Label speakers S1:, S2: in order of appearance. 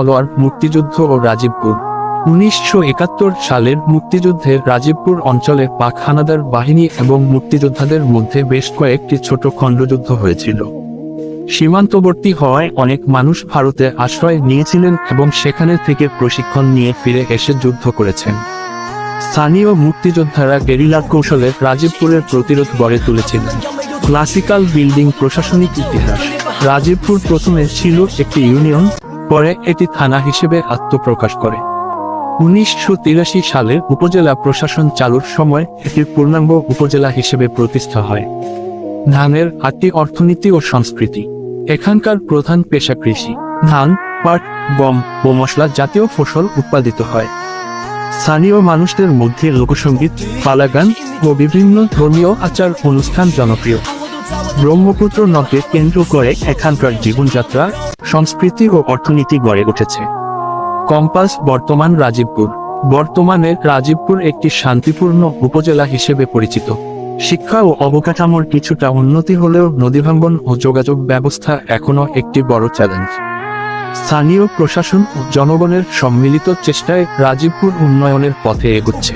S1: তলোয়ার, মুক্তিযুদ্ধ ও রাজীবপুর। 1971 সালের মুক্তিযুদ্ধে রাজীবপুর অঞ্চলে পাক হানাদার বাহিনী এবং মুক্তিযোদ্ধাদের মধ্যে বেশ কয়েকটি ছোট খণ্ডযুদ্ধ হয়েছিল। সীমান্তবর্তী হওয়ায় অনেক মানুষ ভারতে আশ্রয় নিয়েছিলেন এবং সেখানে থেকে প্রশিক্ষণ নিয়ে ফিরে এসে যুদ্ধ করেছেন। স্থানীয় মুক্তিযোদ্ধারা গেরিলা কৌশলে রাজীবপুরের প্রতিরোধ গড়ে তুলেছিলেন। ক্লাসিক্যাল বিল্ডিং, প্রশাসনিক ইতিহাস। রাজীবপুর প্রথমে ছিল একটি ইউনিয়ন, পরে এটি থানা হিসেবে আত্মপ্রকাশ করে। 1983 সালে উপজেলা প্রশাসন চালুর সময় এটি পূর্ণাঙ্গ উপজেলা হিসেবে প্রতিষ্ঠা হয়। ধানের আটটি অর্থনীতি ও সংস্কৃতি। এখানকার প্রধান পেশা কৃষি। ধান, পাট, গম ও মশলা জাতীয় ফসল উৎপাদিত হয়। স্থানীয় মানুষদের মধ্যে লোকসঙ্গীত, পালাগান ও বিভিন্ন ধর্মীয় আচার অনুষ্ঠান জনপ্রিয়। ব্রহ্মপুত্র নদকে কেন্দ্র করে এখানকার জীবনযাত্রা, সংস্কৃতি ও অর্থনীতি গড়ে উঠেছে। কম্পাস বর্তমান রাজীবপুর। বর্তমানে রাজীবপুর একটি শান্তিপূর্ণ উপজেলা হিসেবে পরিচিত। শিক্ষা ও অবকাঠামোর কিছুটা উন্নতি হলেও নদীভাঙ্গন ও যোগাযোগ ব্যবস্থা এখনো একটি বড় চ্যালেঞ্জ। স্থানীয় প্রশাসন ও জনগণের সম্মিলিত চেষ্টায় রাজীবপুর উন্নয়নের পথে এগোচ্ছে।